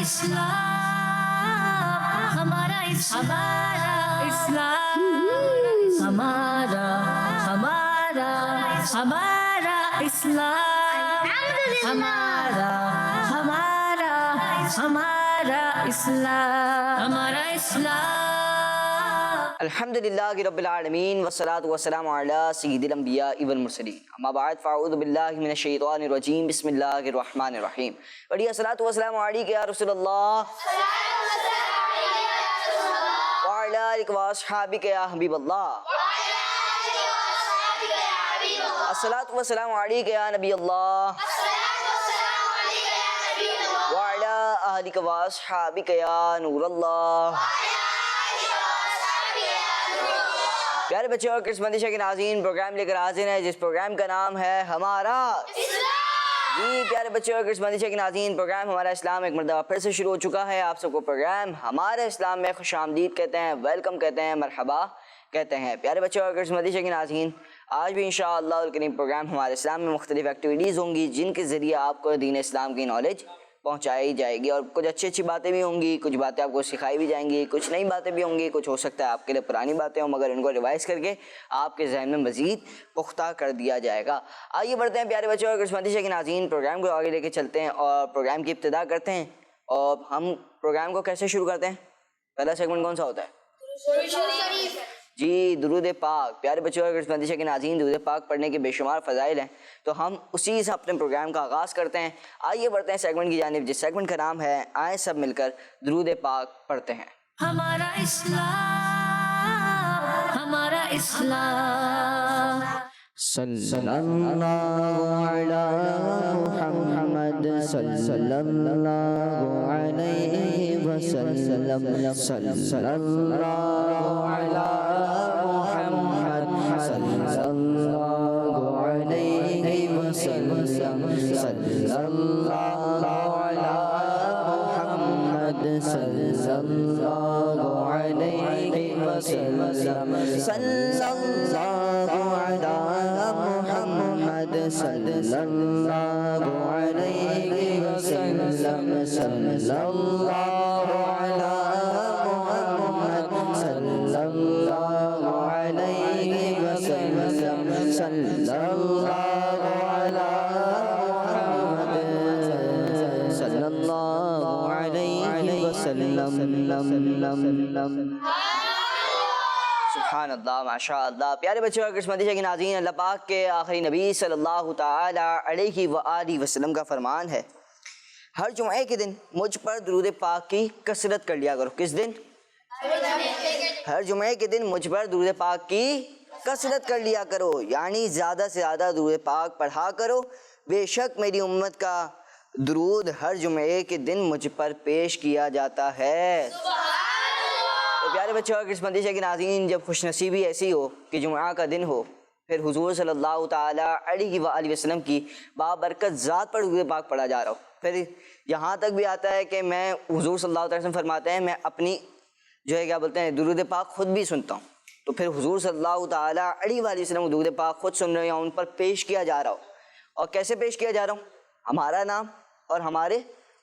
اسلام، ہمارا اسلام، ہمارا اسلام، ہمارا اسلام۔ الحمدللہ رب العالمین والصلاة والسلام علی سید الانبیاء والمرسلین، اما بعد فاعوذ باللہ من الشیطان الرجیم، بسم اللہ الرحمن الرحیم۔ بڑی الصلاة والسلام علیک یا رسول اللہ وعلی آلک واصحابک یا حبیب اللہ، الصلاة والسلام علیک یا نبی اللہ وعلی آلک واصحابک یا نور اللہ۔ پیارے بچے اور کرسمتی کے ناظرین، پروگرام لے کر حاضر ہیں جس پروگرام کا نام ہے ہمارا جی پیارے بچے اور کرسمتی کے ناظرین، پروگرام ہمارا اسلام ایک مرتبہ پھر سے شروع ہو چکا ہے۔ آپ سب کو پروگرام ہمارا اسلام میں خوش آمدید کہتے ہیں، ویلکم کہتے ہیں، مرحبا کہتے ہیں۔ پیارے بچے اور کرسمتی کے ناظرین، آج بھی انشاءاللہ الکریم پروگرام ہمارے اسلام میں مختلف ایکٹیویٹیز ہوں گی جن کے ذریعے آپ کو دین اسلام کی نالج پہنچائی جائے گی، اور کچھ اچھی باتیں بھی ہوں گی، کچھ باتیں آپ کو سکھائی بھی جائیں گی، کچھ نئی باتیں بھی ہوں گی، کچھ ہو سکتا ہے آپ کے لیے پرانی باتیں ہوں مگر ان کو ریوائز کر کے آپ کے ذہن میں مزید پختہ کر دیا جائے گا۔ آئیے بڑھتے ہیں پیارے بچوں اور کرسمتی کے ناظرین، پروگرام کو آگے لے کے چلتے ہیں اور پروگرام کی ابتدا کرتے ہیں۔ اور ہم پروگرام کو کیسے شروع کرتے ہیں؟ پہلا سیگمنٹ کون سا ہوتا ہے؟ جی درود پاک۔ پیارے بچوں اور کرسمتی کے ناظرین، درود پاک پڑھنے کے بے شمار فضائل ہیں، تو ہم اسی سے اپنے پروگرام کا آغاز کرتے ہیں۔ آئیے بڑھتے ہیں سیگمنٹ کی جانب، جس سیگمنٹ کا نام ہے آئیں سب مل کر درود پاک پڑھتے ہیں۔ ہمارا اسلام، صلی اللہ علی محمد صلی اللہ علیہ وسلم، صلی اللہ علی محمد صلی اللہ علیہ وسلم، صلی اللہ علی محمد صلی اللہ علیہ وسلم، صلی اللہ علی محمد صلی اللہ علیہ وسلم، صلی اللہ علی محمد صلی اللہ علیہ وسلم، صلی اللہ علی محمد صلی اللہ علیہ وسلم۔ سبحان اللہ، ماشاء اللہ۔ پیارے بچوں اور کرسمتی کے ناظرین، اللہ پاک کے آخری نبی صلی اللہ تعالی علیہ وآلہ وسلم کا فرمان ہے، ہر جمعے کے دن مجھ پر درود پاک کی کثرت کر لیا کرو۔ کس دن؟ ہر جمعے کے دن مجھ پر درود پاک کی کثرت کر لیا کرو، یعنی زیادہ سے زیادہ درود پاک پڑھا کرو۔ بے شک میری امت کا درود ہر جمعے کے دن مجھ پر پیش کیا جاتا ہے۔ تو پیارے بچوں اور کرسمتی کے ناظرین، جب خوش نصیبی ایسی ہو کہ جمعہ کا دن ہو، پھر حضور صلی اللہ تعالیٰ علیہ وآلہ وسلم کی بابرکت ذات پر درود پاک پڑھا جا رہا ہو، پھر یہاں تک بھی آتا ہے کہ میں حضور صلی اللہ علیہ وسلم فرماتے ہیں میں اپنی جو ہے کیا بولتے ہیں درود پاک خود بھی سنتا ہوں، تو پھر حضور صلی اللہ تعالیٰ علیہ وآلہ وسلم درود پاک خود سن رہے ہیں، ان پر پیش کیا جا رہا ہو۔ اور کیسے پیش کیا جا رہا ہوں؟ ہمارا نام اور ہمارے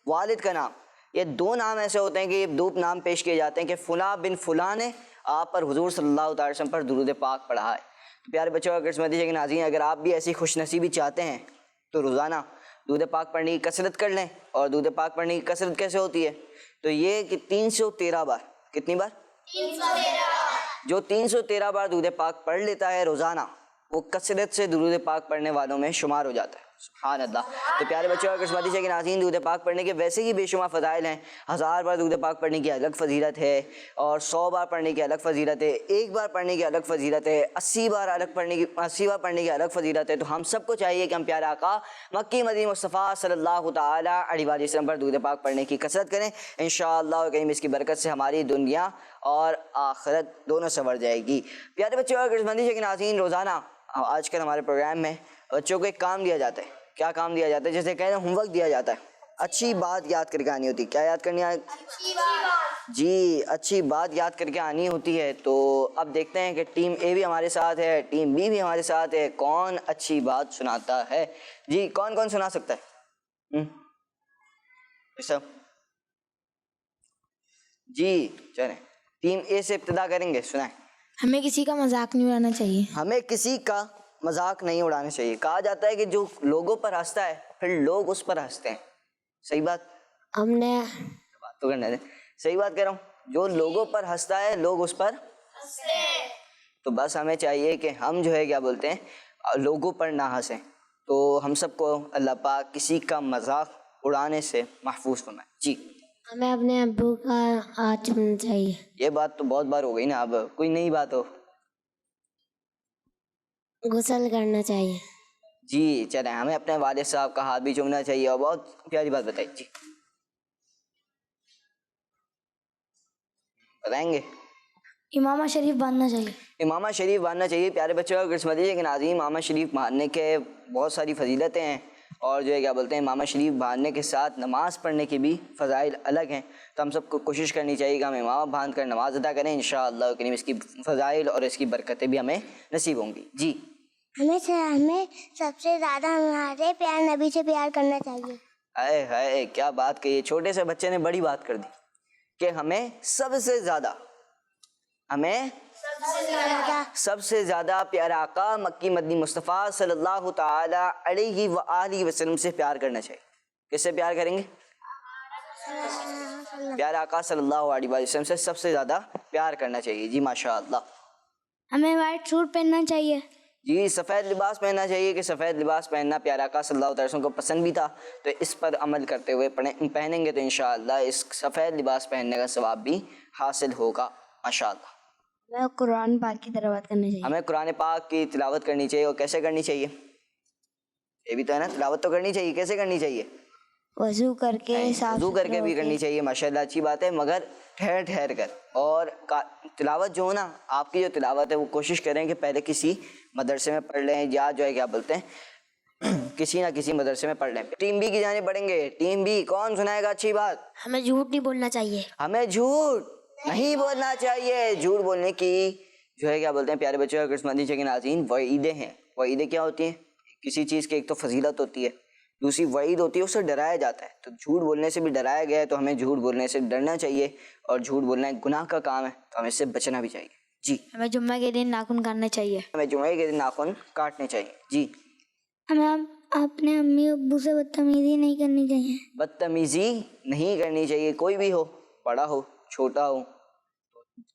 والد کا نام، یہ دو نام ایسے ہوتے ہیں کہ یہ دو نام پیش کیے جاتے ہیں کہ فلاں بن فلاں نے آپ پر حضور صلی اللہ علیہ وسلم پر درود پاک پڑھا ہے۔ تو پیارے بچوں اور کرسمتی کے ناظرین، اگر آپ بھی ایسی خوش نصیبی چاہتے ہیں تو روزانہ درود پاک پڑھنے کی کثرت کر لیں۔ اور درود پاک پڑھنے کی کثرت کیسے ہوتی ہے؟ تو یہ کہ 313 بار، کتنی بار؟ 313۔ جو 313 بار درود پاک پڑھ لیتا ہے روزانہ، وہ کثرت سے درود پاک پڑھنے والوں میں شمار ہو جاتا ہے۔ سبحان اللہ۔ تو پیارے بچوں اور کرسمتی کے ناظرین، درود پاک پڑھنے کے ویسے ہی بے شمار فضائل ہیں۔ 1000 بار درود پاک پڑھنے کی الگ فضیلت ہے، اور 100 بار پڑھنے کی الگ فضیلت ہے، 1 بار پڑھنے کی الگ فضیلت ہے، 80 بار پڑھنے کی الگ فضیلت ہے۔ تو ہم سب کو چاہیے کہ ہم پیارے آقا مکی مدنی مصطفیٰ صلی اللہ تعالیٰ علیہ وآلہ وسلم پر درود پاک پڑھنے کی کثرت کریں۔ انشاءاللہ کریم اس کی برکت سے ہماری دنیا اور آخرت دونوں سنور جائے گی۔ پیارے بچوں اور کرسمتی کے ناظرین، روزانہ آج کل ہمارے پروگرام میں بچوں کو ایک کام دیا جاتا ہے۔ کیا کام دیا جاتا ہے؟ جیسے کہتے ہیں ہوم ورک دیا جاتا ہے، اچھی بات یاد کر کے آنی ہوتی ہے۔ کیا یاد کرنی ہے؟ جی اچھی بات یاد کر کے آنی ہوتی ہے۔ تو اب دیکھتے ہیں کہ ٹیم اے بھی ہمارے ساتھ ہے، ٹیم بی بھی ہمارے ساتھ ہے، کون اچھی بات سناتا ہے؟ جی کون کون سنا سکتا ہے؟ جی چلیں ٹیم اے سے ابتدا کریں گے. سنائیں. ہمیں کسی کا مذاق نہیں اڑانا چاہیے. ہمیں کسی کا مذاق نہیں اڑانا چاہیے. کہا جاتا ہے کہ جو لوگوں پر ہنستا ہے پھر لوگ اس پر ہنستے ہیں. صحیح بات؟ ہم نے بات تو کرنے دیں. صحیح بات کہہ رہا ہوں. جو لوگوں پر ہنستا ہے لوگ اس پر تو بس ہمیں چاہیے کہ ہم جو ہے کیا بولتے ہیں لوگوں پر نہ ہنسیں. تو ہم سب کو اللہ پاک کسی کا مذاق اڑانے سے محفوظ فرمائے. جی ہمیں اپنے ابو کا ہاتھ چومنا چاہیے. یہ بات تو بہت بار ہو گئی نا, اب کوئی نئی بات ہو. غسل کرنا چاہیے. جی چلیں ہمیں اپنے والد صاحب کا ہاتھ بھی چومنا چاہیے. اور بہت پیاری بات بتائی. جی بتائیں گے. امامہ شریف باندھنا چاہیے. امامہ شریف باندھنا چاہیے. پیارے بچوں اور قسمت کے ناظرین, امامہ شریف باندھنے کے بہت ساری فضیلتیں ہیں اور جو ہے کیا بولتے ہیں امامہ شریف باندھنے کے ساتھ نماز پڑھنے کی بھی فضائل الگ ہیں. تو ہم سب کو کوشش کرنی چاہیے کہ ہم امامہ باندھ کر نماز ادا کریں. انشاءاللہ کریم اس کی فضائل اور اس کی برکتیں بھی ہمیں نصیب ہوں گی. جی ہمیں سب سے زیادہ ہمارے پیارے نبی سے پیار کرنا چاہیے. ہائے ہائے کیا بات کہی. چھوٹے سے بچے نے بڑی بات کر دی کہ ہمیں سب سے زیادہ پیارا آقا مکی مدنی مصطفیٰ صلی اللہ تعالی علیہ وآلہ وسلم سے پیار کرنا چاہیے. کس سے پیار کریں گے؟ پیارا آقا صلی اللہ علیہ وآلہ وسلم سے سب سے زیادہ پیار کرنا چاہیے. جی ماشاء اللہ. ہمیں وائٹ سوٹ پہننا چاہیے. جی سفید لباس پہننا چاہیے کہ سفید لباس پہننا پیارا آقا صلی اللہ علیہ وسلم کو پسند بھی تھا. تو اس پر عمل کرتے ہوئے پہنیں گے تو انشاءاللہ اس سفید لباس پہننے کا ثواب بھی حاصل ہوگا ماشاءاللہ. ہمیں قرآن پاک کی تلاوت کرنی چاہیے. ہمیں قرآن پاک کی تلاوت کرنی چاہیے. اور کیسے کرنی چاہیے؟ یہ بھی تو ہے نا, تلاوت تو کرنی چاہیے. کیسے کرنی چاہیے؟ وضو کر کے وضو کر کے بھی کرنی چاہیے. ماشاءاللہ اچھی بات ہے, مگر ٹھہر ٹھہر کر. اور تلاوت جو ہو نا, آپ کی جو تلاوت ہے وہ کوشش کریں کہ پہلے کسی مدرسے میں پڑھ لیں یا جو ہے کیا بولتے ہیں کسی نہ کسی مدرسے میں پڑھ لیں. ٹیم بی کی جانب بڑھیں گے. ٹیم بی کون سنائے گا اچھی بات؟ ہمیں جھوٹ نہیں بولنا چاہیے. ہمیں جھوٹ نہیں بولنا چاہیے. جھوٹ بولنے کی جو ہے کیا بولتے ہیں پیارے بچوں اور قسمتی کے ناظرین وعیدیں ہیں. وعیدیں کیا ہوتی ہیں؟ کسی چیز کی ایک تو فضیلت ہوتی ہے, دوسری وعید ہوتی ہے, اس سے ڈرایا جاتا ہے. تو جھوٹ بولنے سے بھی ڈرایا گیا ہے تو ہمیں جھوٹ بولنے سے ڈرنا چاہیے. اور جھوٹ بولنا ایک گناہ کا کام ہے تو ہمیں اس سے بچنا بھی چاہیے. جی ہمیں جمعہ کے دن ناخن کاٹنا چاہیے. ہمیں جمعے کے دن ناخن کاٹنے چاہیے. جی ہمیں اپنے امی ابو سے بدتمیزی نہیں کرنی چاہیے. بدتمیزی نہیں کرنی چاہیے. کوئی بھی ہو, بڑا ہو چھوٹا ہو,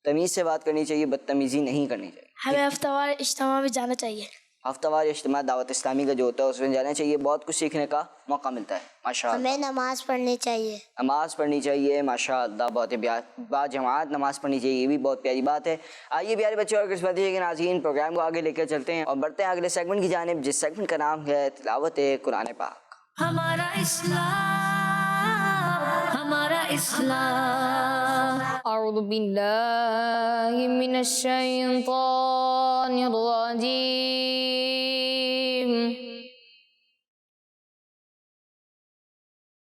تمیز سے بات کرنی چاہیے, بدتمیزی نہیں کرنی چاہیے. ہمیں ہفتہ وار اجتماع میں جانا چاہیے. ہفتہ وار اجتماع دعوت اسلامی کا جو ہوتا ہے اس میں جانا چاہیے. بہت کچھ سیکھنے کا موقع ملتا ہے ماشاءاللہ. ہمیں نماز پڑھنی چاہیے. نماز پڑھنی چاہیے ماشاءاللہ. بہت با جماعت نماز پڑھنی چاہیے, یہ بھی بہت پیاری بات ہے. آئیے پیارے بچوں اور قسمتی کے ناظرین پروگرام کو آگے لے کر چلتے ہیں اور بڑھتے ہیں اگلے سیگمنٹ کی جانب, جس سیگمنٹ کا نام ہے تلاوت قرآن پاک. ہمارا اسلام اعوذ باللہ من الشیطان الرجیم.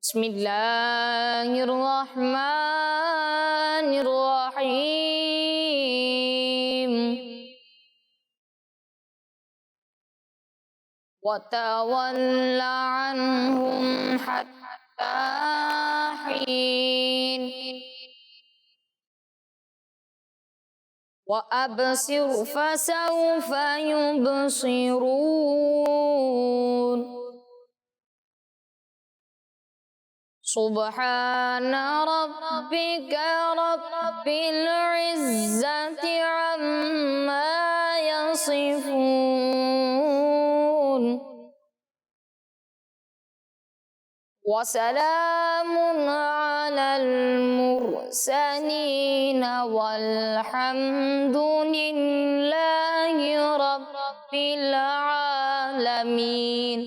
بسم اللہ الرحمن الرحیم. وَتَوَلَّ عَنْهُمْ حَتَّى حِينٍ وَأَبْصِرْ فَسَوْفَ يُبْصِرُونَ. سبحان ربك رب العزة عما يصفون وسلام على المرسلين والحمد لله رب العالمين.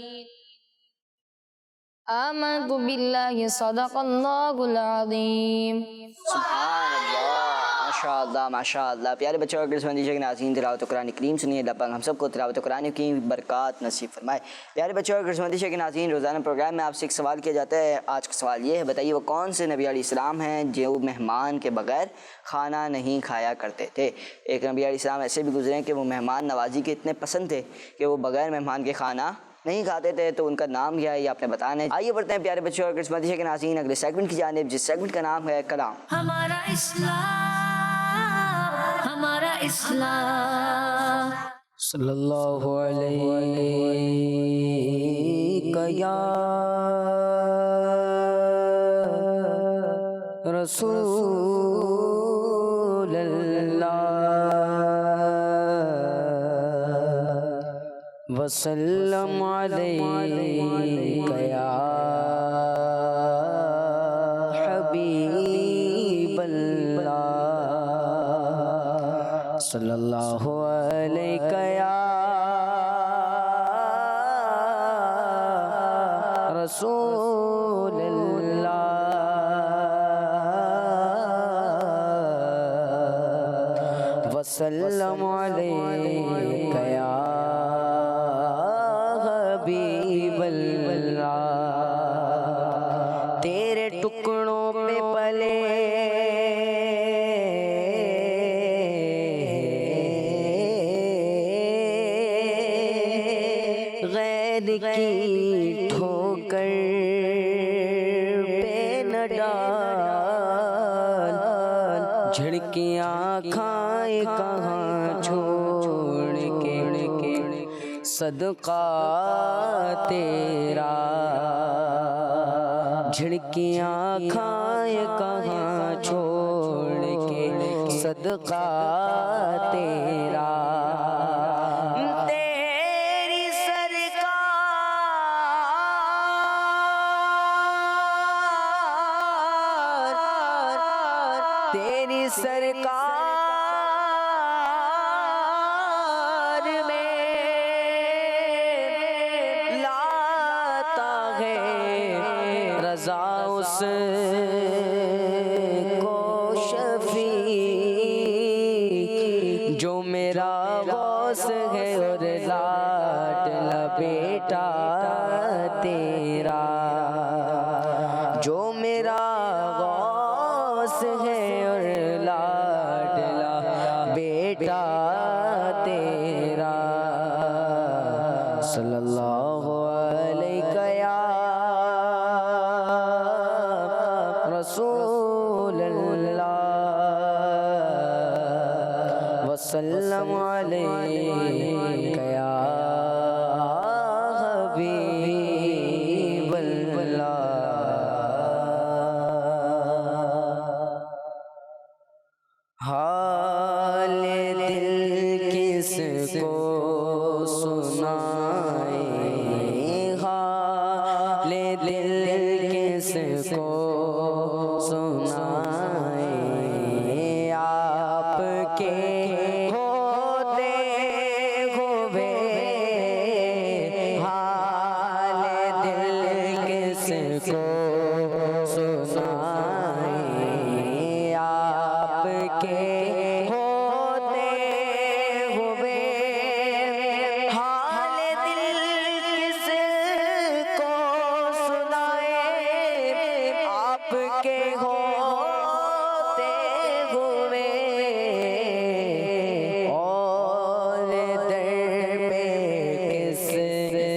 آمنت باللہ صدق اللہ العظیم. سبحان اللہ ماشاءاللہ ماشاءاللہ. پیارے بچوں اور قسمتی کے ناظرین تلاوت قرآن کریم سنیے. اللہ پاک ہم سب کو تلاوت قرآن کی برکات نصیب فرمائے. پیارے بچوں اور قسمتی کے ناظرین روزانہ پروگرام میں آپ سے ایک سوال کیا جاتا ہے. آج کا سوال یہ ہے, بتائیے وہ کون سے نبی علیہ السلام ہیں جو مہمان کے بغیر کھانا نہیں کھایا کرتے تھے. ایک نبی علیہ السلام ایسے بھی گزرے ہیں کہ وہ مہمان نوازی کے اتنے پسند تھے کہ وہ بغیر مہمان کے کھانا نہیں کھاتے تھے تو ان کا نام کیا ہے یہ آپ نے بتانا ہے۔ آئیے بڑھتے ہیں پیارے بچوں اور قسمت کے ناظرین اگلے سیگمنٹ کی جانب، جس سیگمنٹ کا نام ہے کلام۔ ہمارا اسلام، ہمارا اسلام، صلی اللہ علیہ یا رسول اللہ وسلم علیک یا حبیب اللہ صلی اللہ علیک یا رسول اللہ وسلم علیک یا حبیب اللہ۔ تیرے ٹکڑوں پہ پلے غیر کی ٹھوکر پہ نہ ڈال، جھڑکیاں کھائے کہاں چھوڑ کے صدقہ تیرا، جھڑکیاں کھائے کہاں چھوڑ کے صدقہ تیرا۔ تیری سرکار میں لاتا ہے رضا اس کو شفیع جو میرا غوث ہے اور لاڈلا بیٹا تیرا، جو میرا غوث ہے اور لاڈلا بیٹا تیرا، صلی اللہ علیہ یا رسول اللہ وسلم علیہ یا حبیب اللہ۔ حال دل کس کو سنائے، حال دل کس کو سنائے، آپ کے ہوتے ہوئے حال دل کس کو سنائے، آپ کے ہوتے ہوئے حال دل کس کو سنائے، آپ کے ہوتے ہوئے اور در پہ کس کے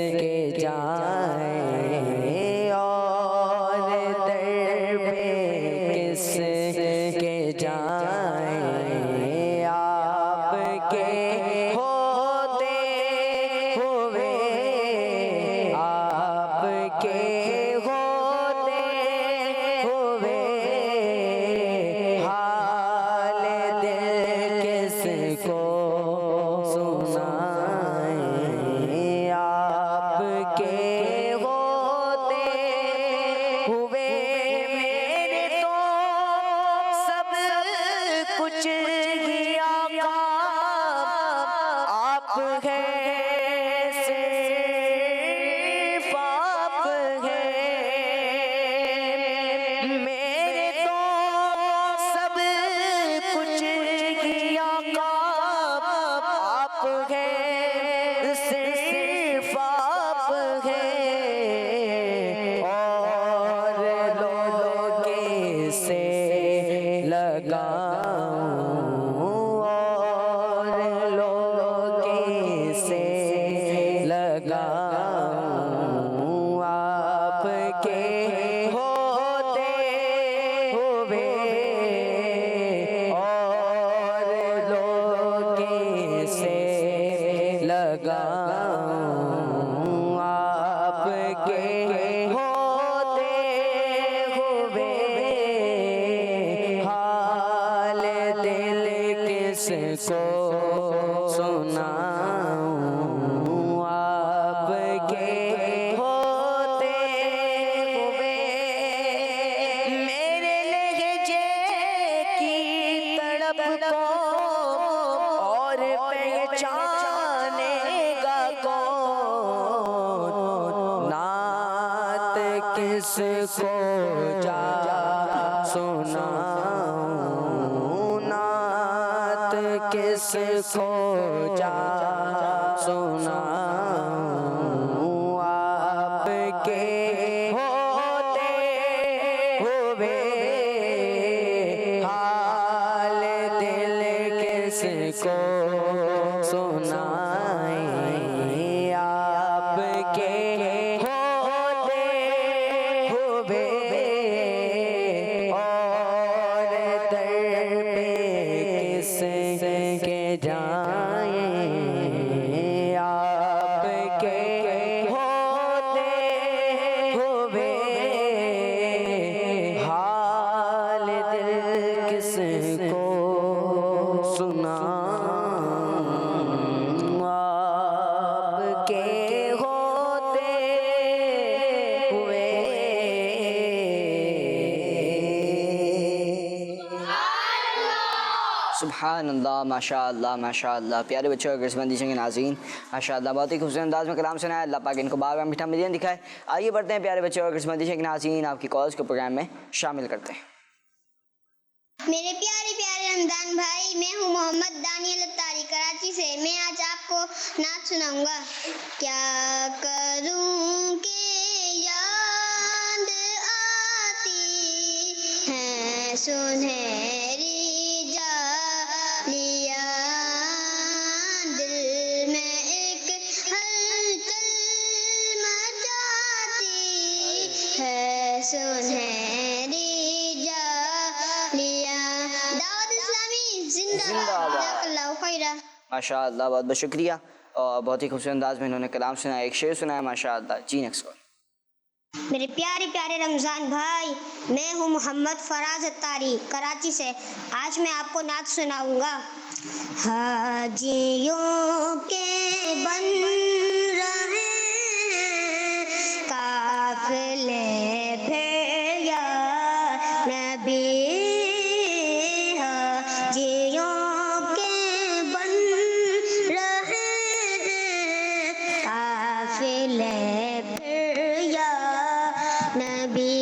جائیں، اور در پہ کس کے جائیں، آپ کے ہوتے ہوئے، آپ کے ہوتے ہوئے حال دل کس کو سنائیں، آپ کے ہوتے ہوئے میرے تو سب کچھ ہی آقا آپ ہے، صرف آپ ہے، میرے تو سب کچھ ہی آقا آپ ہے، صرف آپ ہے، اور لوگوں کے سے لگاؤں، اور لوگوں کے سے لگاؤں، ہوئے اور لوگ کیسے لگاؤں آپ کے ہوتے ہوئے حال دل کس کو سناؤں آپ کے ہوتے ہوئے میرے لہجے کی تڑپ کو اور پہچانے گا کون نعت کس کو جا سناؤں نعت کس کو جا سناؤں آپ کے ہوتے ہوئے حال دل کس کو سنائیں آپ کے ہوتے ہوئے اور در پہ کس کے جائیں آپ کے ہوتے ہوئے حال دل کس کو سناؤں آپ کے ہوتے ہوئے سبحان اللہ، ماشاء اللہ ماشاء اللہ۔ پیارے بچوں اور قسمت کے ناظرین، ماشاء اللہ بہت ہی خوبصورت انداز میں کلام سنایا، اللہ پاک ان کو بار بار میٹھا مدین دکھائے۔ آئیے بڑھتے ہیں پیارے بچوں اور قسمت کے ناظرین، آپ کی کالز کو پروگرام میں شامل کرتے ہیں۔ میرے پیارے پیارے رمضان بھائی، میں ہوں محمد دانیل اتاری کراچی سے۔ میں آج آپ کو نعت سناؤں گا۔ کیا کروں کہ یاد آتی ہے سنہری جالیاں، دل میں ایک ہلچل مچاتی ہے سنہری دعوت اسلامی زندہ زندہ باد۔ جزاک اللہ خیرہ۔ ماشاء اللہ، بہت بہت شکریہ، اور بہت ہی خوبصورت انداز میں انہوں نے کلام سنایا، ایک شعر سنایا، ماشاء اللہ۔ جی نیکسٹ کال۔ میرے پیارے پیارے رمضان بھائی، میں ہوں محمد فراز اتاری کراچی سے۔ آج میں آپ کو نعت سناؤں گا۔ حاجیوں کے بن رہے قافلے پھر یا نبی، حاجیوں کے بن رہے قافلے پھر یا نبی،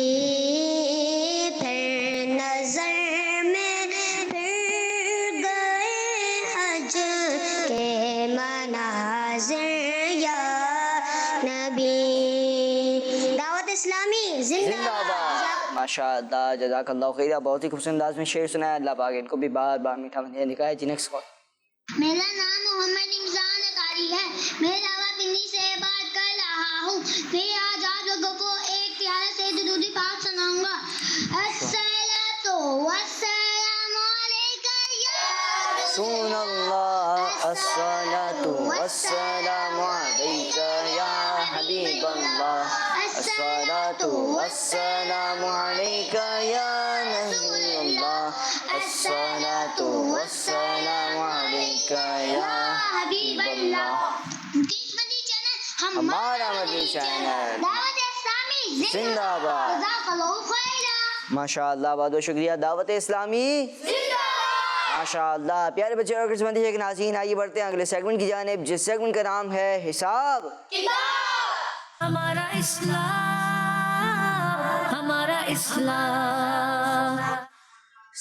پھر نظر میں پھر گئے حج کے مناظر یا نبی۔ دعوت اسلامی زندہ باد۔ ماشاء اللہ، جزاک اللہ خیرہ، بہت ہی خوبصورت انداز میں شعر سنایا، اللہ پاک ان کو بھی بار بار میٹھا مدین دکھائے۔ جی نیکسٹ کال۔ میرا نام محمد رمضان اتاری ہے، میں لاوا پنڈی سے بات کر رہا ہوں۔ میں آج آپ لوگوں کو ایک پیارے سے درود پاک سناؤں گا۔ الصلاۃ والسلام علیکہ یا رسول اللہ، الصلاۃ والسلام علیکہ یا حبیب اللہ، الصلاۃ والسلام علیکہ یا نبی اللہ، الصلاۃ والسلام علیکہ یا حبیب اللہ۔ مدی چینل ہمارا مدی چینل، دعوت اسلامی زندہ باد۔ جزاک اللہ خیرہ۔ ماشاء اللہ، بہت بہت شکریہ، دعوت اسلامی ماشاء اللہ۔ پیارے بچے اور قسمت کے ناظرین، آئیے بڑھتے ہیں اگلے سیگمنٹ کی جانب، جس سیگمنٹ کا نام ہے حساب ہمارا اسلام، ہمارا اسلام۔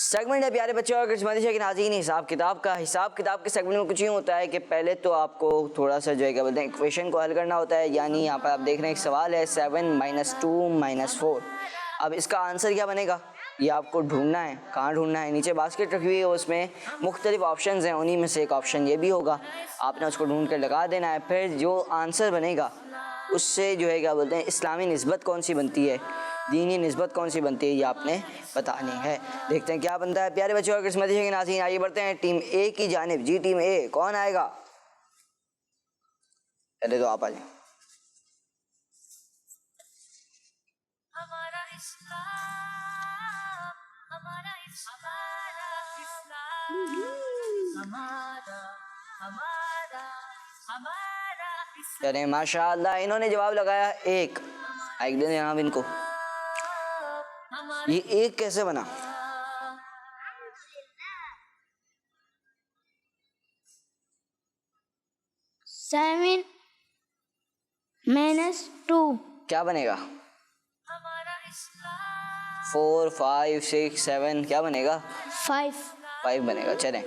سیگمنٹ ہے پیارے بچوں اور قسمت کے ناظرین حساب کتاب کا۔ حساب کتاب کے سیگمنٹ میں کچھ یوں ہوتا ہے کہ پہلے تو آپ کو تھوڑا سا جو ہے کیا بولتے ہیں ایکویشن کو حل کرنا ہوتا ہے، یعنی یہاں پر آپ دیکھ رہے ہیں ایک سوال ہے 7 - 2 - 4۔ اب اس کا آنسر کیا بنے گا یہ آپ کو ڈھونڈنا ہے۔ کہاں ڈھونڈنا ہے؟ نیچے باسکٹ رکھی ہوئی ہے، اس میں مختلف آپشنز ہیں، انہی میں سے ایک آپشن یہ بھی ہوگا، آپ نے اس کو ڈھونڈ کر لگا دینا ہے۔ پھر جو آنسر بنے گا اس سے جو ہے کیا بولتے ہیں اسلامی نسبت کون سی بنتی ہے دینی نسبت کون سی بنتی ہے یہ آپ نے بتانی ہے. دیکھتے ہیں کیا بنتا ہے پیارے بچوں. اگر قسمت کے ناظرین آئیے بڑھتے ہیں ٹیم اے کی جانب. جی ٹیم اے کون آئے گا؟ پہلے تو آپ آ جائیں. چلیں ماشاء اللہ انہوں نے جواب لگایا ایک. ایک دن جناب ان کو یہ ایک کیسے بنا؟ سیون -2 کیا بنے گا؟ 4 5 6 7 کیا بنے گا؟ 5 5 بنے گا. چلیں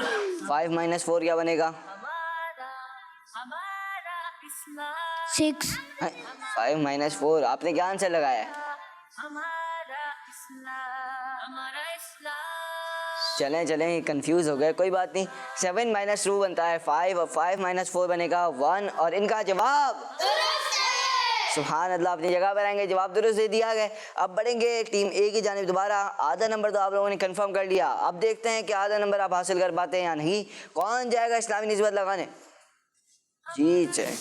5 - 4 کیا بنے گا؟ 6 5 - 4 آپ نے کیا آنسر لگایا ہے؟ چلیں کنفیوز ہو گئے کوئی بات نہیں. 7 - 2 بنتا ہے 5 اور 5 - 4 بنے گا 1 اور ان کا جواب سبحان اللہ اپنی جگہ پر آئیں گے. جواب درست دے دیا گیا. اب بڑھیں گے ٹیم اے کی جانب دوبارہ. آدھا نمبر تو آپ لوگوں نے کنفرم کر لیا. اب دیکھتے ہیں کہ آدھا نمبر آپ حاصل کر پاتے ہیں یا نہیں. کون جائے گا اسلامی نسبت لگانے؟ جی چلیں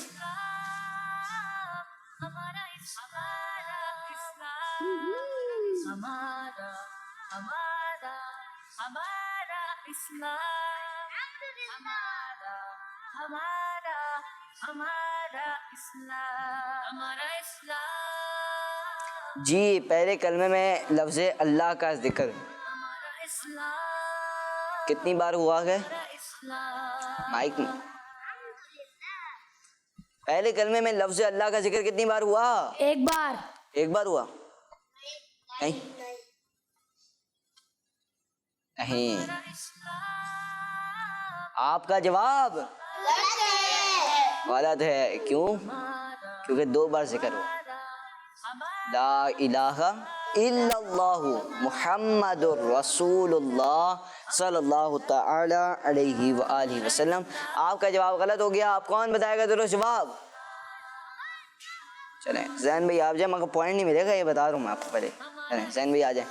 جی. پہلے کلمے میں لفظ اللہ کا ذکر کتنی بار ہوا ہے؟ مائک میں پہلے کلمے میں لفظ اللہ کا ذکر کتنی بار ہوا؟ ایک بار. ایک بار ہوا؟ نہیں. آپ کا جواب غلط ہے. کیوں؟ کیونکہ 2 بار ذکر ہوا. لا الہ الا اللہ محمد الرسول اللہ صلی اللہ تعالی علیہ وآلہ وسلم. آپ کا جواب غلط ہو گیا. آپ کون بتائے گا درست جواب؟ چلیں زین بھائی آپ جائیں. مگر پوائنٹ نہیں ملے گا یہ بتا رہا ہوں میں آپ کو پہلے. چلیں زین بھائی آ جائیں.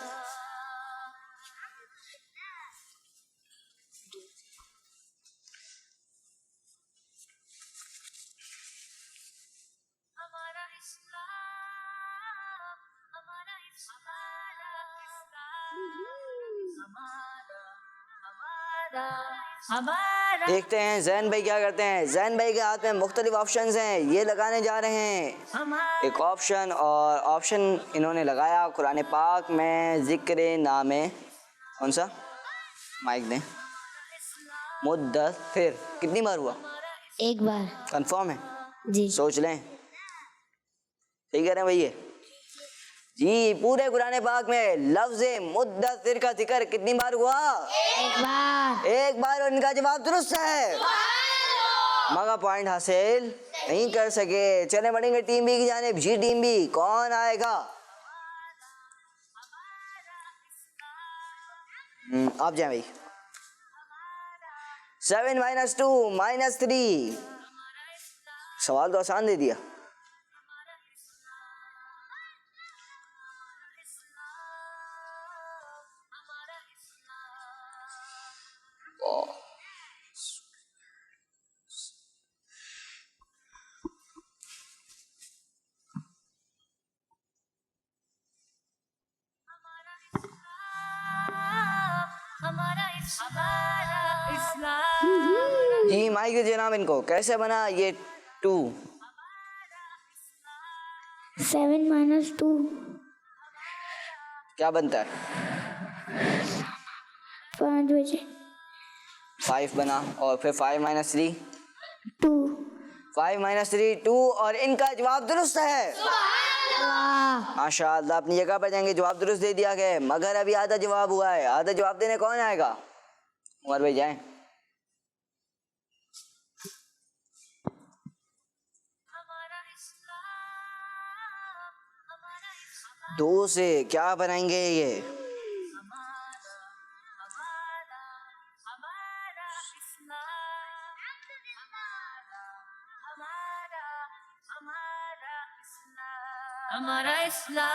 دیکھتے ہیں زین بھائی کیا کرتے ہیں. زین بھائی کے ہاتھ میں مختلف آپشنز ہیں. یہ لگانے جا رہے ہیں ایک آپشن اور آپشن انہوں نے لگایا قرآن پاک میں ذکر نام کون سا؟ مائک دیں. مدثر کتنی بار ہوا؟ ایک بار. کنفرم ہے؟ جی. سوچ لیں. صحیح کہہ رہے ہیں بھائی؟ جی پورے قرآن پاک میں لفظ مدثر کا ذکر کتنی بار ہوا؟ ایک بار. ایک بار. اور ان کا جواب درست ہے مگر پوائنٹ حاصل نہیں کر سکے. چلیں بڑھیں گے ٹیم بی کی جانب. جی ٹیم بی کون آئے گا؟ آپ جائیں بھائی. 7 - 2 - 3 سوال تو آسان دے دیا. جی مائک دے جناب ان کو. کیسے بنا یہ 2؟ 7 - 2 کیا بنتا ہے؟ 5 بجے. 5 بنا. اور پھر 5 - 3 2. 5 - 3 2 اور ان کا جواب درست ہے. ماشاء اللہ اپنی جگہ پر جائیں گے. جواب درست دے دیا گیا مگر ابھی آدھا جواب ہوا ہے. آدھا جواب دینے کون آئے گا؟ عمر بھائی جائیں. 2 سے کیا بنائیں گے یہ؟ ہمارا اسلام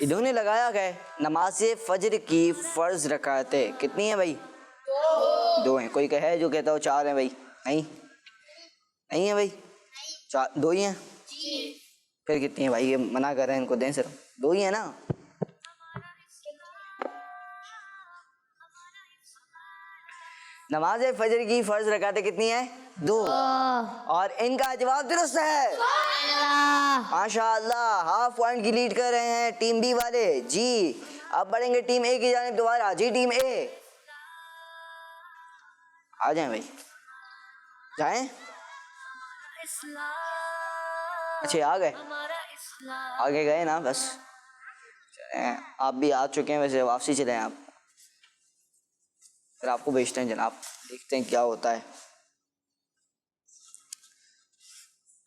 انہوں نے لگایا کہ نماز فجر کی فرض رکعتیں کتنی ہیں بھائی؟ دو ہیں. کوئی ہے جو کہتا ہو چار ہیں بھائی؟ نہیں ہیں بھائی؟ دو ہی ہیں. پھر کتنی ہیں بھائی؟ یہ منع کر رہے ہیں ان کو دیں صرف. دو ہی ہیں نا. نماز فجر کی فرض رکعتیں کتنی ہیں؟ دو. اور ان کا جواب درست ہے. ماشاء اللہ. ہاف پوائنٹ کی لیڈ کر رہے ہیں ٹیم بی والے. جی اب بڑھیں گے ٹیم اے کی جانب دوبارہ. جی ٹیم اے آ جائیں بھائی. جائیں. اچھا آ گئے. آگے گئے نا بس. آپ بھی آ چکے ہیں ویسے. واپسی چلیں آپ. پھر آپ کو بھیجتے ہیں جناب. دیکھتے ہیں کیا ہوتا ہے.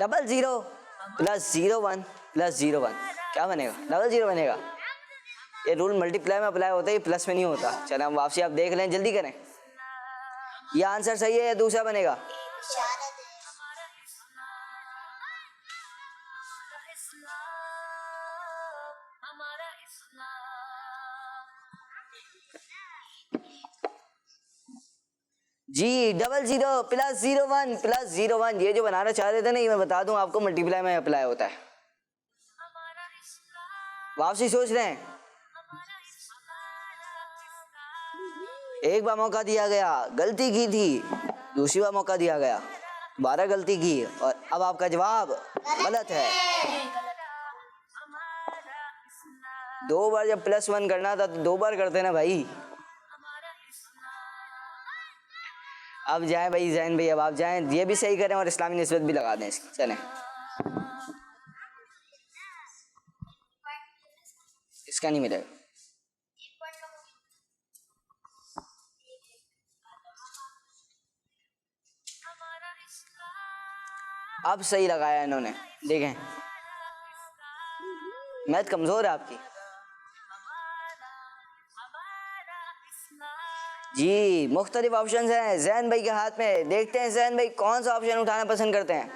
00 + 01 + 01 کیا بنے گا؟ 00 بنے گا. یہ رول ملٹی پلائی میں اپلائی ہوتا ہے, یہ پلس میں نہیں ہوتا. چلیں ہم واپسی آپ دیکھ لیں, جلدی کریں. یہ آنسر صحیح ہے یا دوسرا بنے گا؟ جی 00 + 01 + 01 یہ جو بنانا چاہ رہے تھے نا, یہ میں بتا دوں آپ کو ملٹی پلائی میں اپلائی ہوتا ہے. واپسی سوچ رہے ہیں. ایک بار موقع دیا گیا, غلطی کی تھی. دوسری بار موقع دیا گیا, دوبارہ غلطی کی, اور اب آپ کا جواب غلط ہے. دو بار جب +1 کرنا تھا تو دو بار کرتے نا بھائی. اب جائیں بھائی زین بھائی, اب آپ جائیں. یہ بھی صحیح کریں اور اسلامی نسبت بھی لگا دیں اس کی. چلیں اس کا نہیں ملے گا. اب صحیح لگایا انہوں نے. دیکھیں میتھ کمزور ہے آپ کی. جی مختلف آپشنز ہیں زین بھائی کے ہاتھ میں. دیکھتے ہیں زین بھائی کون سا آپشن اٹھانا پسند کرتے ہیں.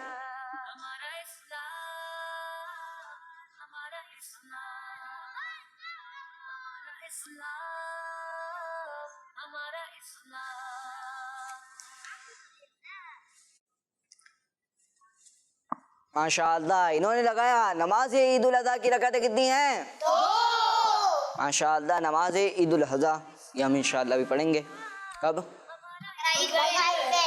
ماشاء اللہ انہوں نے لگایا نماز عید الاضحیٰ کی رکعتیں کتنی ہیں؟ 2. ماشاء اللہ نماز عید الاضحیٰ یہ ہم انشاءاللہ بھی پڑھیں گے. کب؟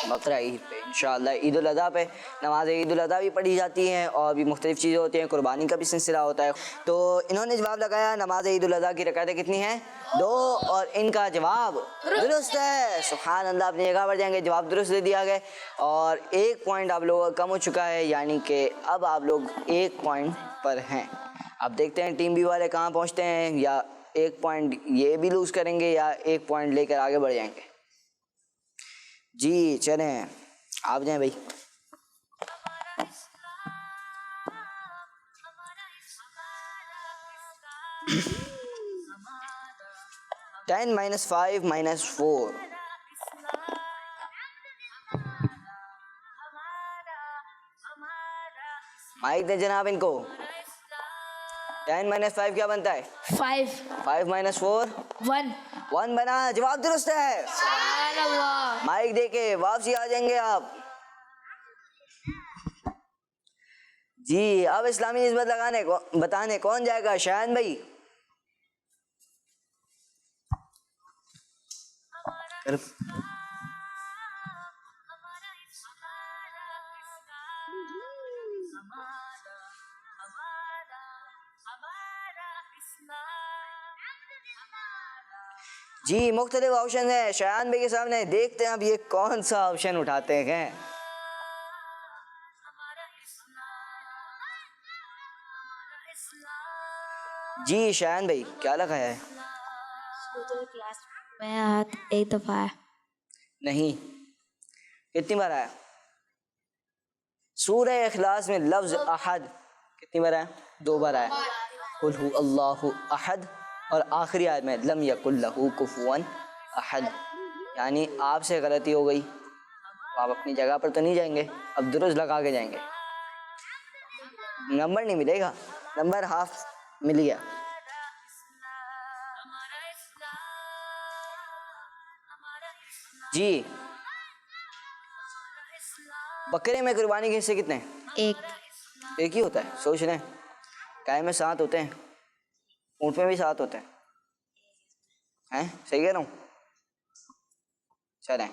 بقرہ عید پہ انشاءاللہ. عید الاضحیٰ پہ نماز عید الاضحیٰ بھی پڑھی جاتی ہیں, اور بھی مختلف چیزیں ہوتی ہیں. قربانی کا بھی سلسلہ ہوتا ہے. تو انہوں نے جواب لگایا نماز عید الاضحیٰ کی رکعتیں کتنی ہیں؟ 2. اور ان کا جواب درست ہے. سبحان اللہ. اپنی جگہ پر جائیں گے, جواب درست دے دیا گیا. اور 1 پوائنٹ آپ لوگوں کا کم ہو چکا ہے, یعنی کہ اب آپ لوگ 1 پوائنٹ پر ہیں. اب دیکھتے ہیں ٹیم بی والے کہاں پہنچتے ہیں, یا 1 پوائنٹ یہ بھی لوز کریں گے یا 1 پوائنٹ لے کر آگے بڑھ جائیں گے. جی چلیں آپ جائیں بھائی. Ten minus 5 minus 4. مائک دیں جناب ان کو. 10 minus 5 کیا بنتا ہے؟ 5 5 minus 4 1 1 بنا. جواب درست ہے. سبحان اللہ. مائک دے کے واپسی آ جائیں گے آپ. جی اب اسلامی نسبت لگانے کو بتانے کون جائے گا؟ شاہین بھائی. جی مختلف آپشن ہیں شایان بھائی کے سامنے. دیکھتے ہیں اب یہ کون سا آپشن اٹھاتے ہیں. جی شایان بھائی کیا لگایا ہے؟ میں ہاتھ ایک دفعہ ہے. نہیں. کتنی بار آیا؟ سورہ اخلاص میں لفظ احد کتنی بار آیا؟ 2 بار آیا. قل هو اللہ احد, اور آخری آیت میں لم یکن لہ کفوا احد، یعنی آپ سے غلطی ہو گئی، آپ اپنی جگہ پر تو نہیں جائیں گے، اب درست لگا کے جائیں گے، نمبر نہیں ملے گا، نمبر ہاف مل گیا۔ جی بکرے میں قربانی کے حصے کتنے ہیں؟ ایک ہی ہوتا ہے، سوچ لیں، گائے میں 7 ہوتے ہیں، اونٹ میں بھی 7 ہوتے ہیں، صحیح کہہ رہا ہوں؟ چلیں،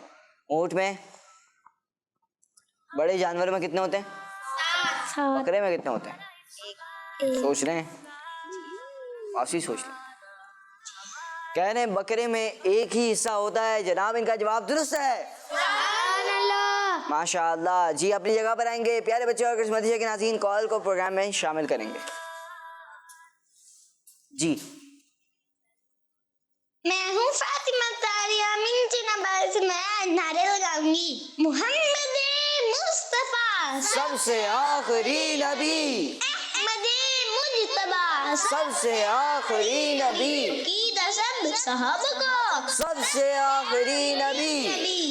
اونٹ میں، بڑے جانور میں کتنے ہوتے ہیں؟ بکرے میں کتنے ہوتے ہیں؟ سوچ رہے ہیں، واپسی سوچ لیں۔ کہہ رہے ہیں بکرے میں ایک ہی حصہ ہوتا ہے، جناب ان کا جواب درست ہے، ماشاء اللہ۔ جی اپنی جگہ پر آئیں گے، پیارے بچے اور کرسمس مدیشہ کے ناظرین کال کو پروگرام میں شامل کریں گے۔ جی میں ہوں فاطمہ طاہرہ منچی نمبر سے، میں نعرے لگاؤں گی، محمد مصطفیٰ سب سے آخری نبی، احمد مجتبیٰ سب سے آخری نبی، عقیدہ سب صحابہ کا، سب سے آخری نبی،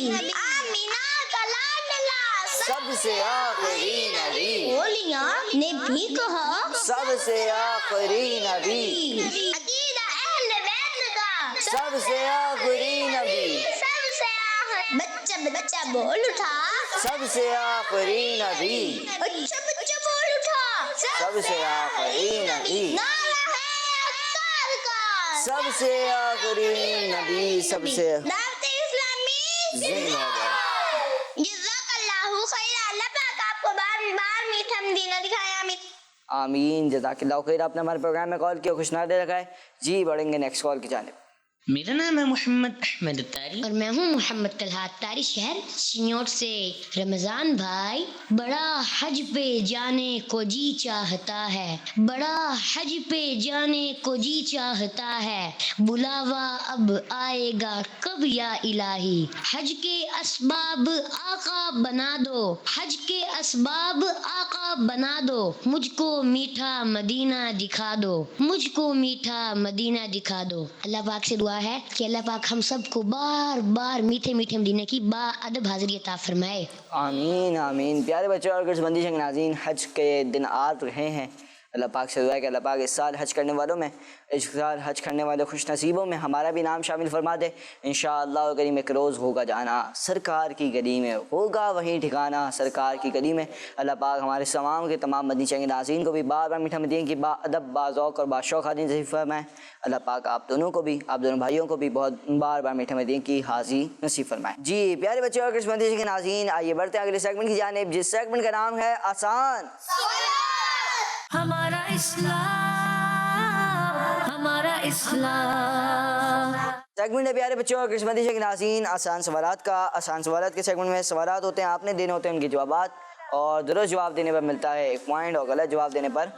آمینہ کا لاڈلا، سب سے آخری نبی، اولیاء نے بھی کہا، سب سے آخری نبی، عقیدہ اہل بیت کا، سب سے آخری نبی، سب سے بچہ بچہ بول اٹھا، سب سے آخری نبی، بچہ بچہ بول اٹھا، سب سے آخری نبی، نعرہ ہے اطہار کا، سب سے آخری نبی، سب سے دعوت اسلامی زندہ باد۔ جزاک اللہ خیر، اللہ پاک آپ کو بار بار میٹھا مدینہ دکھائے، آمین۔ آمین، جزاک اللہ خیر۔ آپ نے ہمارے پروگرام میں کال کیا، خوش نادے رکھا ہے۔ جی بڑھیں گے نیکسٹ کال کی جانب۔ میرا نام ہے محمد احمد التاری، اور میں ہوں محمد طلحات تاری، شہر سنیوٹ سے۔ رمضان بھائی، بڑا حج پہ جانے کو جی چاہتا ہے، بڑا حج پہ جانے کو جی چاہتا ہے، بلاوا اب آئے گا کب یا الہی، حج کے اسباب آقا بنا دو، حج کے اسباب آقا بنا دو، مجھ کو میٹھا مدینہ دکھا دو، مجھ کو میٹھا مدینہ دکھا دو۔ اللہ پاک سے دعا ہے کہ اللہ پاک ہم سب کو بار بار میٹھے میٹھے مدینے کی با ادب حاضری عطا فرمائے، آمین آمین۔ پیارے بچے اور کرسمس مدیشہ کے ناظرین، حج کے دن آ رہے ہیں، اللہ پاک سے دعا ہے کہ اللہ پاک اس سال حج کرنے والوں میں، اس سال حج کرنے والے خوش نصیبوں میں ہمارا بھی نام شامل فرما دے۔ انشاءاللہ کریم ایک روز ہوگا جانا سرکار کی گلی میں، ہوگا وہیں ٹھکانا سرکار کی گلی میں۔ اللہ پاک ہمارے تمام کے تمام مدیشہ کے ناظرین کو بھی بار بار میٹھا مدینے کی با ادب، با ذوق اور با شوق حاضری نصیب فرمائے۔ اللہ پاک آپ دونوں کو بھی، آپ دونوں بھائیوں کو بھی بہت بار بار میٹھے مدینے کی حاضری نصیب فرمائے۔ جی پیارے بچے اور کرسمس مدیشہ کے ناظرین، آئیے بڑھتے ہیں اگلے سیگمنٹ کی جانب، جس سیگمنٹ کا نام ہے آسان ہمارا اسلام، ہمارا اسلام۔ سیگمنٹ ہے پیارے بچوں اور کرسمس مدیشہ کے ناظرین آسان سوالات کا۔ آسان سوالات کے سیگمنٹ میں سوالات ہوتے ہیں، آپ نے دینے ہوتے ہیں ان کے جوابات، اور درست جواب دینے پر ملتا ہے 1 پوائنٹ، اور غلط جواب دینے پر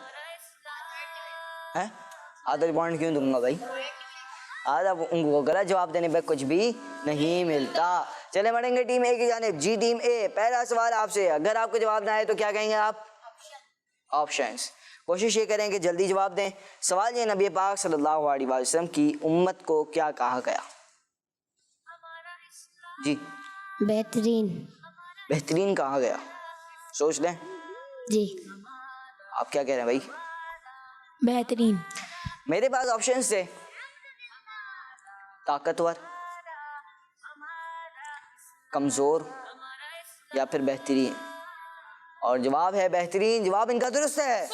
آدھا پوائنٹ کیوں دوں گا بھائی؟ آدھا غلط جواب دینے پر کچھ بھی نہیں ملتا۔ چلے بڑھیں گے ٹیم اے کی جانب۔ جی ٹیم اے، پہلا سوال آپ سے، اگر آپ کو جواب نہ آئے تو کیا کہیں گے آپ؟ آپشنز۔ کوشش یہ کریں کہ جلدی جواب دیں۔ سوال یہ، نبی پاک صلی اللہ علیہ وسلم کی امت کو کیا کہا گیا؟ جی بہترین۔ بہترین کہا گیا، سوچ لیں، جی آپ کیا کہہ رہے ہیں بھائی؟ بہترین۔ میرے پاس آپشنز تھے، طاقتور، کمزور، یا پھر بہترین، اور جواب ہے بہترین۔ جواب ان کا درست ہے،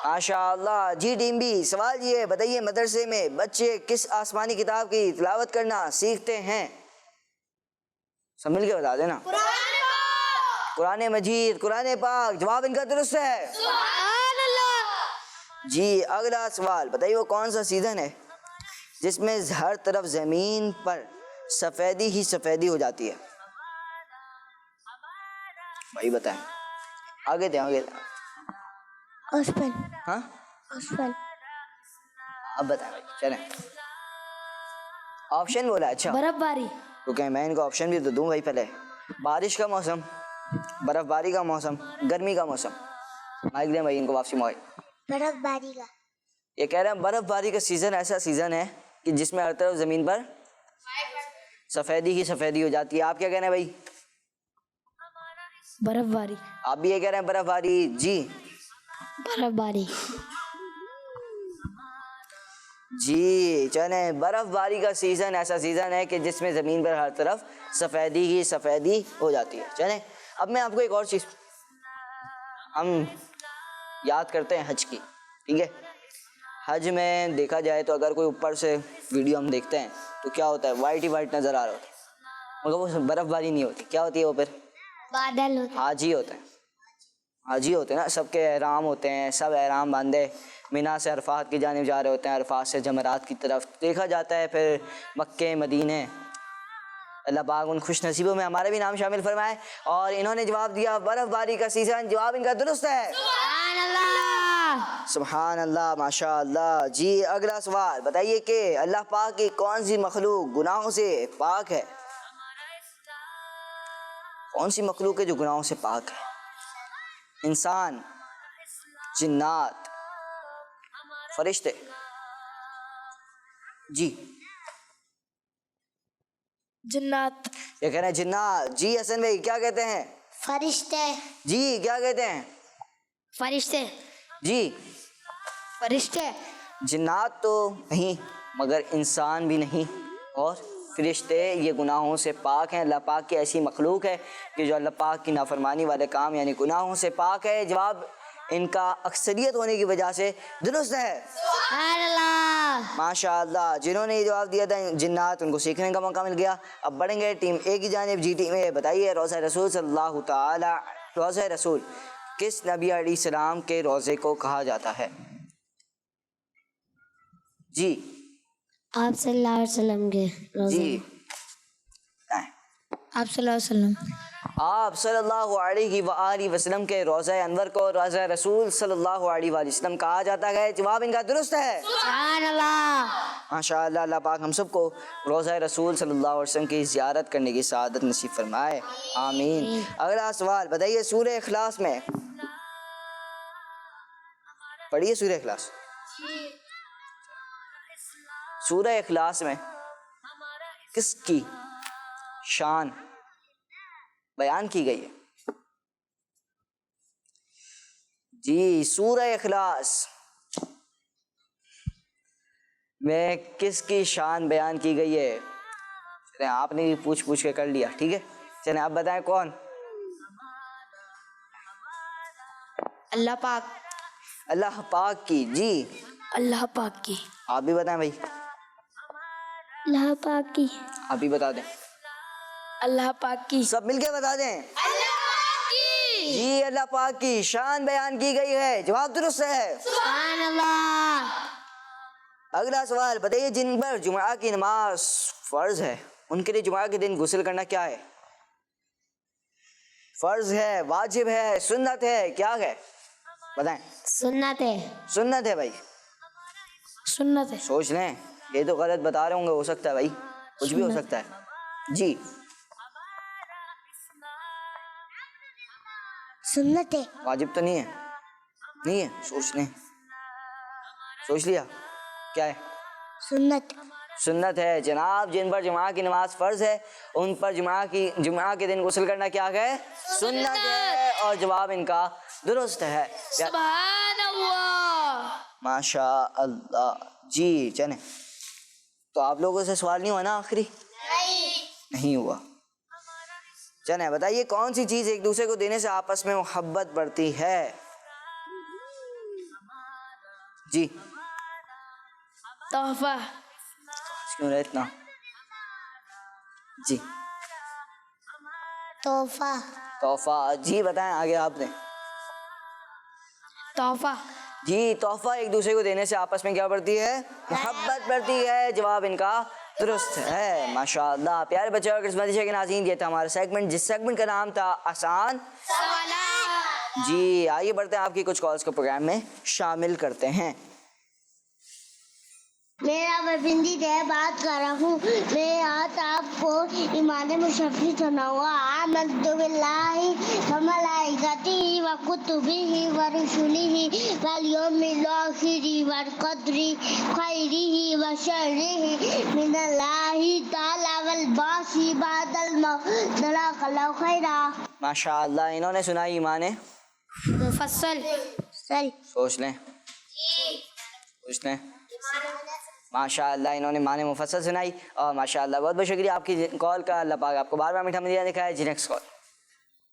ماشاء اللہ۔ جی ٹیم بی، سوال یہ بتائیے، مدرسے میں بچے کس آسمانی کتاب کی تلاوت کرنا سیکھتے ہیں؟ سب مل کے بتا دینا۔ قرآن مجید، قرآن پاک، جواب ان کا درست ہے۔ جی اگلا سوال بتائیے، وہ کون سا سیزن ہے جس میں ہر طرف زمین پر سفیدی ہی سفیدی ہو جاتی ہے؟ بھائی بتائیں، آگے دیں آگے دیں۔ اسفل۔ ہاں اسفل۔ اب بتائیں بھائی، چلیں آپشن بولا۔ اچھا برف باری۔ کیونکہ میں ان کو آپشن بھی تو دوں بھائی پہلے۔ بارش کا موسم، برف باری کا موسم، گرمی کا موسم۔ مائک دیں بھائی ان کو واپسی موبائل۔ برف باری کا۔ یہ کہہ رہے ہیں برف باری کا سیزن ایسا سیزن ہے کہ جس میں ہر طرف زمین پر سفیدی کی سفیدی ہو جاتی ہے. آپ کیا کہہ رہے ہیں بھائی؟ برف باری. آپ بھی یہ کہہ رہے ہیں برف باری. جی برف باری. جی چلیں، برف باری کا سیزن ایسا سیزن ہے کہ جس میں زمین پر ہر طرف سفیدی ہی سفیدی ہو جاتی ہے. چلیں اب میں آپ کو ایک اور چیز، ہم یاد کرتے ہیں حج کی، ٹھیک ہے؟ حج میں دیکھا جائے تو اگر کوئی اوپر سے ویڈیو ہم دیکھتے ہیں تو کیا ہوتا ہے؟ وائٹ ہی وائٹ نظر آ رہا ہوتا ہے، مگر وہ برف باری نہیں ہوتی. کیا ہوتی ہے وہ؟ پھر بادل ہوتے. حاجی ہوتے ہیں، حاجی ہوتے ہیں نا، سب کے احرام ہوتے ہیں، سب احرام باندھے مینا سے عرفات کی جانب جا رہے ہوتے ہیں، عرفات سے جمرات کی طرف دیکھا جاتا ہے. پھر مکے مدینے، اللہ پاک ان خوش نصیبوں میں ہمارے بھی نام شامل فرمائے. اور انہوں نے جواب دیا برف باری کا سیزن. جواب ان کا درست ہے. سبحان اللہ. سبحان اللہ، ماشاء اللہ. جی اگلا سوال بتائیے کہ اللہ پاک کی کون سی مخلوق گناہوں سے پاک ہے؟ کون سی مخلوق ہے جو گناہوں سے پاک ہے؟ انسان، جنات، فرشتے؟ جی جنات. یہ کہہ رہے ہیں جنات. جی حسن بھائی کیا کہتے ہیں؟ فرشتے. جی کیا کہتے ہیں؟ فرشتے. جی فرشتے. جنات تو نہیں، مگر انسان بھی نہیں، اور فرشتے یہ گناہوں سے پاک ہیں. اللہ پاک کی ایسی مخلوق ہے کہ جو اللہ پاک کی نافرمانی والے کام یعنی گناہوں سے پاک ہے. جواب ان کا اکثریت ہونے کی وجہ سے درست ہے. سبحان اللہ. ماشاء اللہ. جنہوں نے یہ جواب دیا تھا جنات، ان کو سیکھنے کا موقع مل گیا. اب بڑھیں گے ٹیم اے کی جانب. جی ٹیم اے بتائیے روضہ رسول صلی اللہ تعالی، روضہ رسول کس نبی علیہ السلام کے روضے کو کہا جاتا ہے؟ جی آپ صلی اللہ علیہ وسلم کے روزے. جی آپ صلی اللہ علیہ وسلم. آپ صلی اللہ علیہ وآلہ وسلم کے روضہ انور کو روضہ رسول صلی اللہ علیہ وآلہ وسلم کہا جاتا ہے. جواب ان کا درست ہے. سبحان اللہ. ماشاء اللہ. اللہ پاک ہم سب کو روضہ رسول صلی اللہ علیہ وسلم کی زیارت کرنے کی سعادت نصیب فرمائے. آمین. اگلا سوال بتائیے سورہ اخلاص میں، پڑھیے سورہ اخلاص. سورہ اخلاص میں کس کی شان بیان کی گئی ہے؟ جی سورہ اخلاص میں کس کی شان بیان کی گئی ہے؟ چلیں آپ نے بھی پوچھ کے کر لیا، ٹھیک ہے. چلیں آپ بتائیں کون؟ اللہ پاک. اللہ پاک کی. جی اللہ پاک کی. آپ بھی بتائیں بھائی. اللہ پاک کی. آپ بھی بتا دیں. اللہ پاک کی. سب مل کے بتا دیں. اللہ پاک کی. جی اللہ پاک کی شان بیان کی گئی ہے. جواب درست ہے. سبحان اللہ. اگلا سوال بتائیے جن پر جمعہ کی نماز فرض ہے ان کے لیے جمعہ کے دن غسل کرنا کیا ہے؟ فرض ہے، واجب ہے، سنت ہے، کیا ہے؟ بتائیں. سنت ہے. سنت ہے بھائی. سنت ہے. سوچ لیں، یہ تو غلط بتا رہے ہوں گے، ہو سکتا ہے بھائی، کچھ بھی ہو سکتا ہے. جی سنت ہے. واجب تو نہیں ہے. نہیں ہے. سوچ لیں. سوچ لیا کیا ہے؟ سنت. سنت ہے جناب. جن پر جمعہ کی نماز فرض ہے ان پر جمعہ کے دن غسل کرنا کیا ہے؟ سنت ہے. اور جواب ان کا درست ہے. سبحان اللہ. ماشاء اللہ. جی چلیں تو آپ لوگوں سے سوال نہیں ہوا نا آخری؟ نہیں ہوا. چلیں بتائیے کون سی چیز ایک دوسرے کو دینے سے آپس میں محبت بڑھتی ہے؟ جی تحفہ. کیوں رہے اتنا؟ جی تحفہ. تحفہ. جی بتائیں آگے آپ نے. تحفہ. جی تحفہ ایک دوسرے کو دینے سے آپس میں کیا بڑھتی ہے؟ محبت بڑھتی ہے. جواب ان کا درست ہے. ماشاء اللہ. پیارے بچے اور قسمت کے ناظرین یہ تھا ہمارا سیگمنٹ جس سیگمنٹ کا نام تھا آسان سوالات. جی آئیے بڑھتے ہیں آپ کی کچھ کالز کو پروگرام میں شامل کرتے ہیں. میرا پسندیدہ ہے بات کر رہا ہوں. میں آج آپ کو ایمان مشفی سناؤں گا. آمنت باللہ و ملائکتہ و کتبہ و رسلہ والیوم الآخر والقدر خیرہ و شرہ من اللہ تعالی والبعث بعد الموت. جزاک اللہ خیرا. ماشاء اللہ. انہوں نے سنائی ایمان مفصل. سوچ لیں ماشاء اللہ. انہوں نے معنی مفصل سنائی اور ماشاء اللہ بہت بہت شکریہ آپ کی کال کا. اللہ پاک آپ کو بار بار میٹھا مدینہ دکھائے. جی نیکسٹ کال.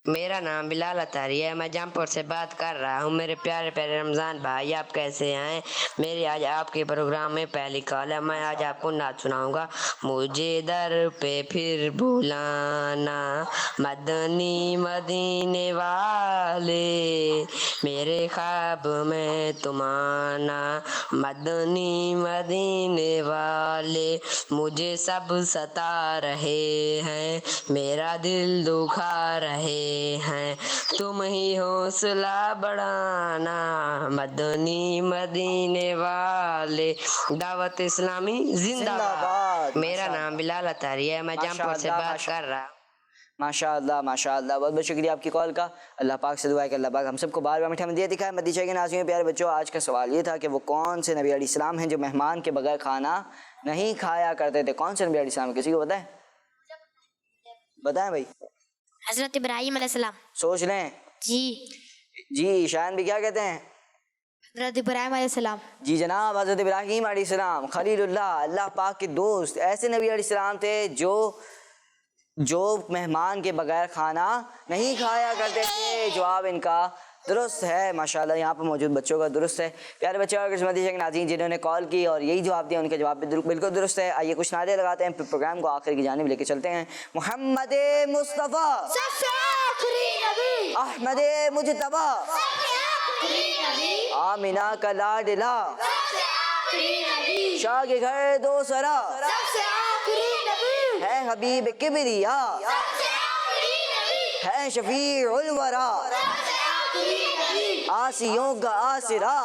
میرا نام بلال اطہری ہے. میں جامپور سے بات کر رہا ہوں. میرے پیارے پیارے رمضان بھائی آپ کیسے ہیں؟ میری آج آپ کے پروگرام میں پہلی کال ہے. میں آج آپ کو نعت سناؤں گا. مجھے در پہ پھر بلانا مدنی مدینے والے, میرے خواب میں تم آنا مدنی مدینے والے. مجھے سب ستا رہے ہیں, میرا دل دکھا رہے ہیں, تم ہی حوصلہ بڑھانا مدنی مدینے والے. دعوت اسلامی زندہ باد. میرا نام بلال اطہری ہے. میں جامپور سے بات کر رہا ہوں. ماشاء اللہ ماشاء اللہ بہت بہت شکریہ آپ کی کال کا. اللہ پاک سے دعا ہے کہ اللہ پاک ہم سب کو بار بار میٹھا مدینہ دکھائے. مدینہ کے ناظرین پیارے بچوں, آج کا سوال یہ تھا کہ وہ کون سے نبی علیہ السلام ہیں جو مہمان کے بغیر کھانا نہیں کھایا کرتے تھے؟ کون سے نبی علیہ السلام؟ کسی کو بتائیں بھائی. حضرت ابراہیم علیہ السلام. سوچ لیں. جی شاہین بھی کیا کہتے ہیں؟ حضرت ابراہیم علیہ السلام. جی جناب حضرت ابراہیم علیہ السلام خلیل اللہ, اللہ پاک کے دوست. ایسے نبی علیہ السلام تھے جو مہمان کے بغیر کھانا نہیں کھایا کرتے تھے. جواب ان کا درست ہے ماشاءاللہ. یہاں پر موجود بچوں کا درست ہے. پیارے بچوں اور مدینہ کے ناظرین جنہوں نے کال کی اور یہی جواب دیا, ان کا جواب بھی بالکل درست ہے. آئیے کچھ نعرے لگاتے ہیں, پھر پروگرام کو آخر کی جانب لے کے چلتے ہیں. محمد مصطفیٰ سب سے آخری نبی, احمد مجتبی آمینہ کا لاڈلا, شاہ کے گھر دو سرا, ہے حبیب کبریا, ہے شفیع الورا, آسیوں کا آسرا,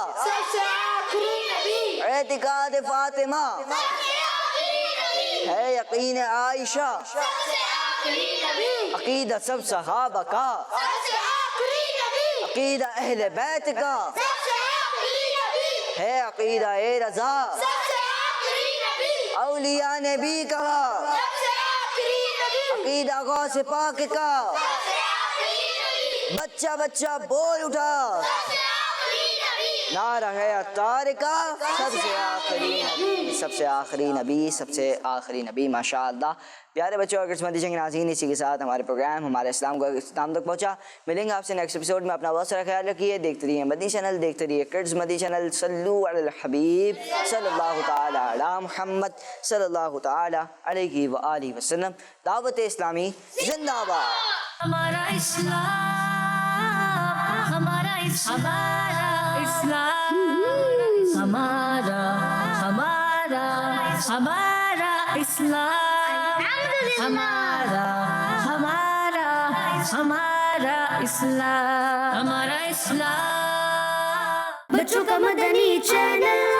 اعتقاد فاطمہ, ہے یقین عائشہ, عقیدہ سب صحابہ کا, عقیدہ اہل بیت کا, ہے عقیدہ رضا, اولیاء نے بھی کہا, عقیدہ غوث پاک کا, بچہ بچہ بول اٹھا, نعرہ ہے عطار کا, سب سے آخری نبی, سب سے آخری نبی, سب سے آخری نبی. ماشاءاللہ. پیارے بچوں اور مدینہ کے ناظرین, اسی کے ساتھ ہمارے پروگرام ہمارے اسلام کو اختتام تک پہنچا. ملیں گے آپ سے نیکسٹ ایپیسوڈ میں. اپنا بہت سارا خیال رکھیے. دیکھتے رہیے مدنی چینل, دیکھتے رہیے کڈز مدنی چینل. صلو علی الحبیب صلی اللہ تعالی علی محمد صلی اللہ تعالی علیہ وآلہ وسلم. دعوت اسلامی زندہ باد. ہمارا اسلام, ہمارا اسلام, ہمارا اسلام, ہمارا اسلام, ہمارا اسلام. بچوں کا مدنی چینل.